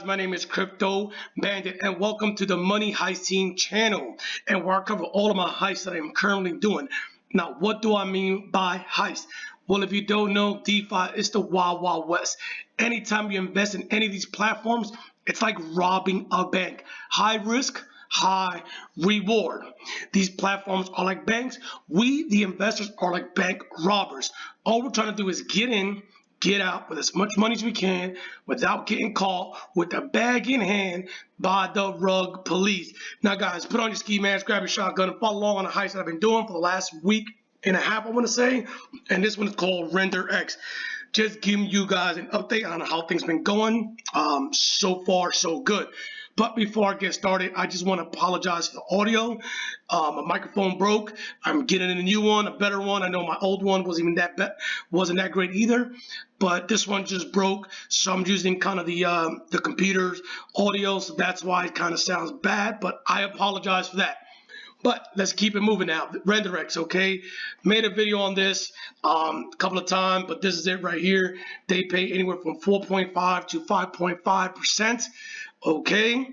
My name is Crypto Bandit, and welcome to the Money Heisting channel, and where I cover all of my heists that I'm currently doing. Now, what do I mean by heist? Well, if you don't know, DeFi is the wild, wild west. Anytime you invest in any of these platforms, it's like robbing a bank. High risk, high reward. These platforms are like banks. We, the investors, are like bank robbers. All we're trying to do is get in, get out with as much money as we can without getting caught with a bag in hand by the rug police. Now, guys, put on your ski mask, grab your shotgun, and follow along on the heist that I've been doing for the last week and a half, I want to say. And this one is called Renderex. Just giving you guys an update on how things been going. So far, so good. But before I get started, I just want to apologize for the audio. My microphone broke. I'm getting a new one, a better one. I know my old one wasn't that great either, but this one just broke. So I'm using kind of the computer's audio, so that's why it kind of sounds bad. But I apologize for that. But let's keep it moving now. Renderex, okay? Made a video on this a couple of times, but this is it right here. They pay anywhere from 4.5 to 5.5%. Okay?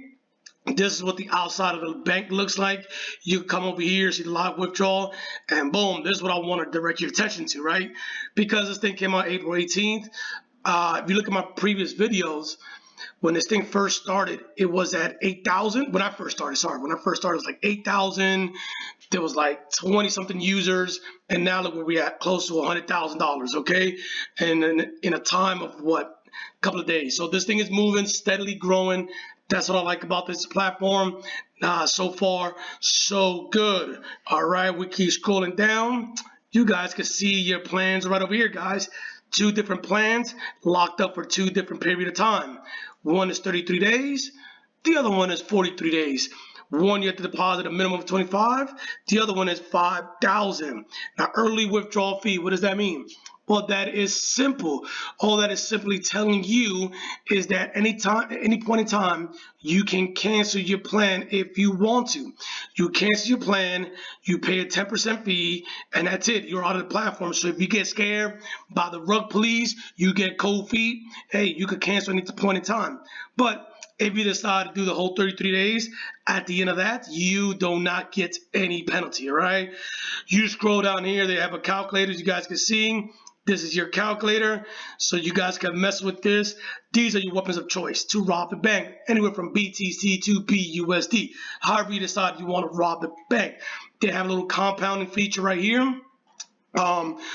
This is what the outside of the bank looks like. You come over here, see the live withdrawal, and boom, this is what I want to direct your attention to, right? Because this thing came out April 18th. If you look at my previous videos, when this thing first started, it was at 8,000. When I first started, it was like 8,000. There was like 20 something users, and now look where we at, close to $100,000. Okay, and in a time of what, a couple of days. So this thing is moving, steadily growing. That's what I like about this platform. So far, so good. All right, we keep scrolling down. You guys can see your plans right over here, guys. 2 different plans locked up for 2 different period of time. One is 33 days. The other one is 43 days. One, you have to deposit a minimum of 25. The other one is 5,000. Now, early withdrawal fee, what does that mean? Well, that is simple. All that is simply telling you is that any point in time, you can cancel your plan if you want to. You cancel your plan, you pay a 10% fee, and that's it. You're out of the platform. So if you get scared by the rug police, you get cold feet, hey, you could cancel any point in time. But if you decide to do the whole 33 days, at the end of that, you do not get any penalty, all right? You scroll down here, they have a calculator, you guys can see. This is your calculator, so you guys can mess with this. These are your weapons of choice to rob the bank, anywhere from BTC to BUSD. However you decide you want to rob the bank. They have a little compounding feature right here.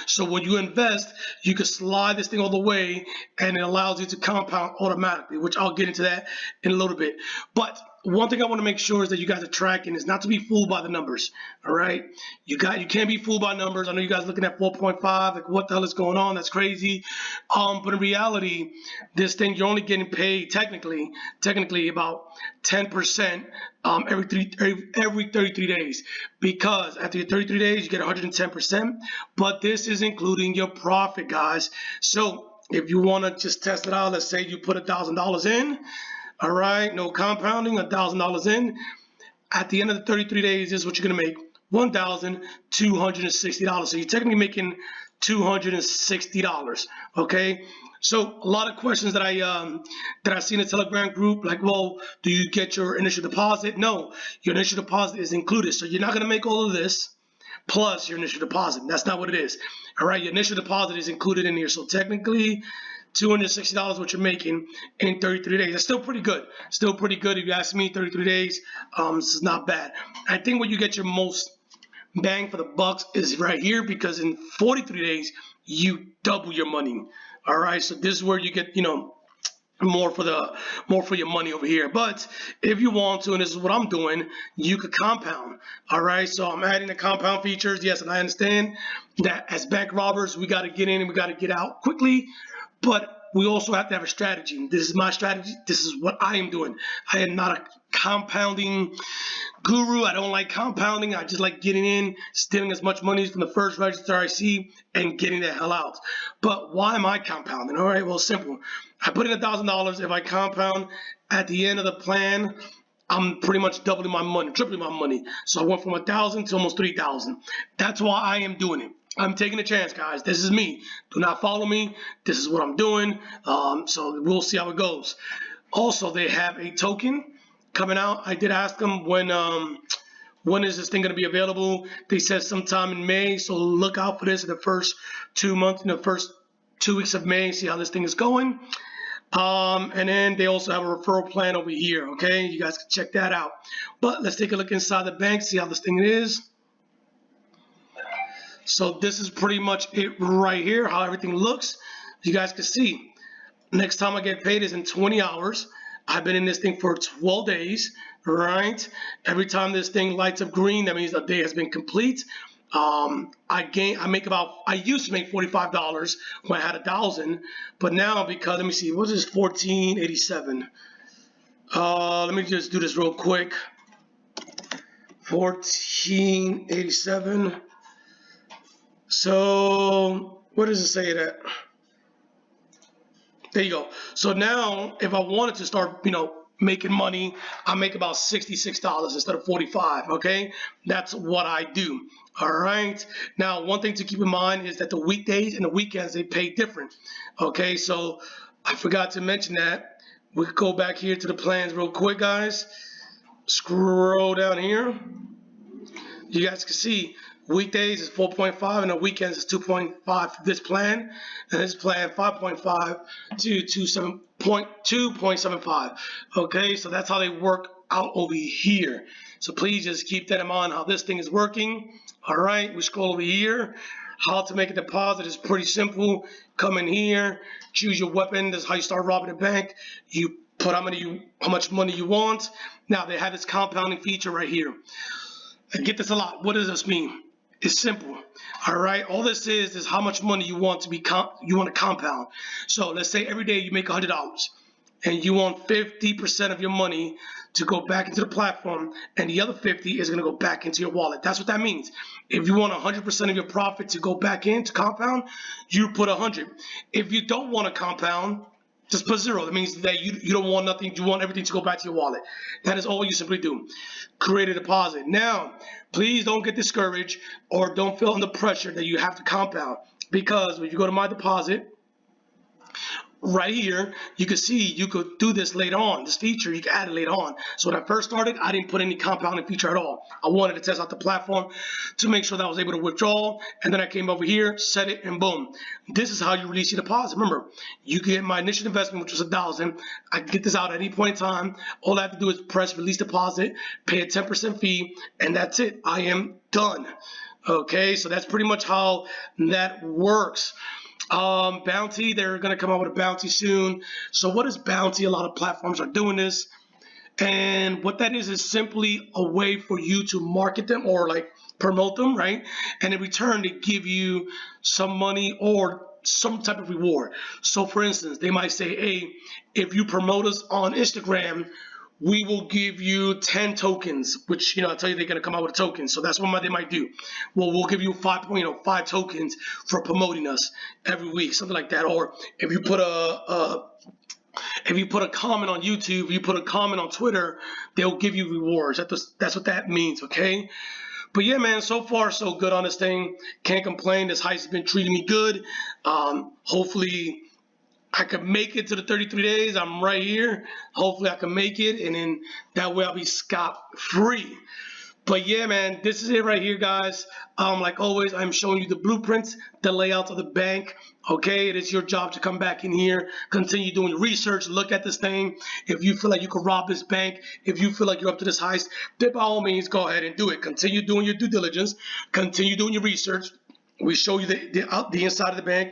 So when you invest, you can slide this thing all the way, and it allows you to compound automatically, which I'll get into that in a little bit. But one thing I want to make sure is that you guys are tracking is not to be fooled by the numbers. All right, you can't be fooled by numbers. I know you guys are looking at 4.5, like what the hell is going on? That's crazy. But in reality, this thing you're only getting paid technically about 10% every 33 days, because after your 33 days you get 110%. But this is including your profit, guys. So if you want to just test it out, let's say you put $1,000 in. All right, no compounding, $1,000 in. At the end of the 33 days, this is what you're gonna make: $1,260. So you're technically making $260. Okay. So a lot of questions that I see in the Telegram group, like, well, do you get your initial deposit? No, your initial deposit is included. So you're not gonna make all of this plus your initial deposit. That's not what it is. All right, your initial deposit is included in here. So technically, $260 what you're making in 33 days. That's still pretty good. Still pretty good if you ask me. 33 days, this is not bad. I think where you get your most bang for the bucks is right here, because in 43 days you double your money. All right, so this is where you get, more for your money over here. But if you want to, and this is what I'm doing, you could compound. All right, so I'm adding the compound features. Yes, and I understand that as bank robbers, we got to get in and we got to get out quickly. But we also have to have a strategy. This is my strategy. This is what I am doing. I am not a compounding guru. I don't like compounding. I just like getting in, stealing as much money from the first register I see, and getting the hell out. But why am I compounding? All right, well, simple. I put in $1,000. If I compound at the end of the plan, I'm pretty much doubling my money, tripling my money. So I went from 1,000 to almost 3,000. That's why I am doing it. I'm taking a chance, guys. This is me. Do not follow me. This is what I'm doing. So we'll see how it goes. Also, they have a token coming out. I did ask them when is this thing going to be available. They said sometime in May, so look out for this in the first 2 months, in the first 2 weeks of May, see how this thing is going. And then they also have a referral plan over here, okay? You guys can check that out. But let's take a look inside the bank, see how this thing is. So this is pretty much it right here, how everything looks. You guys can see. Next time I get paid is in 20 hours. I've been in this thing for 12 days, right? Every time this thing lights up green, that means the day has been complete. I used to make $45 when I had 1,000, but now because, let me see, what is this, 1487? Let me just do this real quick. 1487. So what does it say that? There you go. So now, if I wanted to start, making money, I make about $66 instead of 45. Okay, that's what I do. All right. Now, one thing to keep in mind is that the weekdays and the weekends, they pay different. Okay, so I forgot to mention that. We could go back here to the plans real quick, guys. Scroll down here. You guys can see weekdays is 4.5 and the weekends is 2.5 for this plan, and this plan 5.5 to 2.75. Okay, so that's how they work out over here. So please just keep that in mind how this thing is working. All right, we scroll over here. How to make a deposit is pretty simple. Come in here, choose your weapon. That's how you start robbing a bank. You put how much money you want. Now they have this compounding feature right here. I get this a lot. What does this mean? It's simple. All right. All this is how much money you want to compound. So let's say every day you make $100 and you want 50% of your money to go back into the platform, and the other 50 is going to go back into your wallet. That's what that means. If you want 100% of your profit to go back in to compound, you put 100. If you don't want to compound, just put 0. That means that you don't want nothing. You want everything to go back to your wallet. That is all you simply do. Create a deposit. Now, please don't get discouraged or don't feel under pressure that you have to compound, because when you go to my deposit, right here, you can see you could do this later on. This feature, you can add it later on. So when I first started, I didn't put any compounding feature at all. I wanted to test out the platform to make sure that I was able to withdraw. And then I came over here, set it, and boom. This is how you release your deposit. Remember, you get my initial investment, which was 1,000. I can get this out at any point in time. All I have to do is press release deposit, pay a 10% fee, and that's it. I am done. Okay, so that's pretty much how that works. Bounty, they're going to come out with a bounty soon. So what is bounty? A lot of platforms are doing this, and what that is simply a way for you to market them or like promote them, right? And in return, they give you some money or some type of reward. So for instance, they might say, hey, if you promote us on Instagram, we will give you 10 tokens, which, I tell you they're going to come out with a token. So that's what they might do. Well, we'll give you 5 tokens for promoting us every week, something like that. Or if you put a comment on YouTube, you put a comment on Twitter, they'll give you rewards. That's what that means, okay? But yeah, man, so far so good on this thing. Can't complain. This heist has been treating me good. Hopefully I could make it to the 33 days. I'm right here. Hopefully I can make it, and then that way I'll be scot-free. But yeah, man, this is it right here, guys. Like always, I'm showing you the blueprints, the layouts of the bank. Okay, it is your job to come back in here, continue doing your research, look at this thing. If you feel like you could rob this bank, if you feel like you're up to this heist, then by all means, go ahead and do it. Continue doing your due diligence. Continue doing your research. We show you the inside of the bank.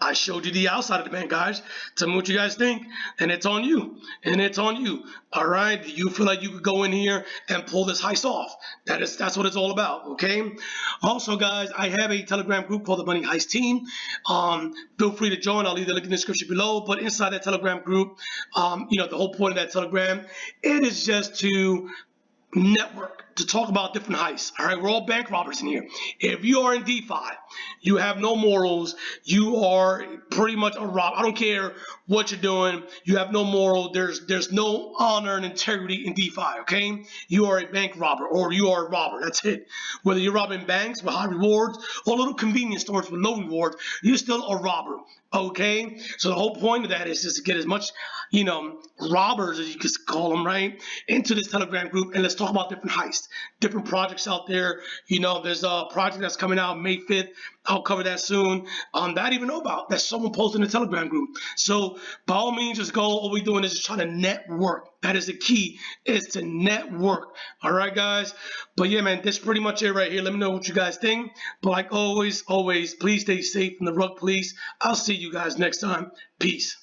I showed you the outside of the bank, guys. Tell me what you guys think, and it's on you. And it's on you. All right. Do you feel like you could go in here and pull this heist off? That's what it's all about. Okay. Also, guys, I have a Telegram group called the Money Heist Team. Feel free to join. I'll leave the link in the description below. But inside that Telegram group, the whole point of that Telegram, it is just to network. to talk about different heists. All right, we're all bank robbers in here. If you are in DeFi, you have no morals. You are pretty much a rob. I don't care what you're doing. You have no moral. There's no honor and integrity in DeFi. Okay, you are a bank robber, or you are a robber. That's it. Whether you're robbing banks with high rewards or little convenience stores with low rewards, you're still a robber. Okay, so the whole point of that is just to get as much, robbers, as you could call them, right, into this Telegram group, and let's talk about different heists, different projects out there. There's a project that's coming out May 5th. I'll cover that soon. That I didn't even know about. That someone posted in the Telegram group. So by all means, just go. All we're doing is just trying to network. That is the key, is to network. All right, guys. But yeah, man, that's pretty much it right here. Let me know what you guys think. But like always, please stay safe from the rug police. I'll see you guys next time. Peace.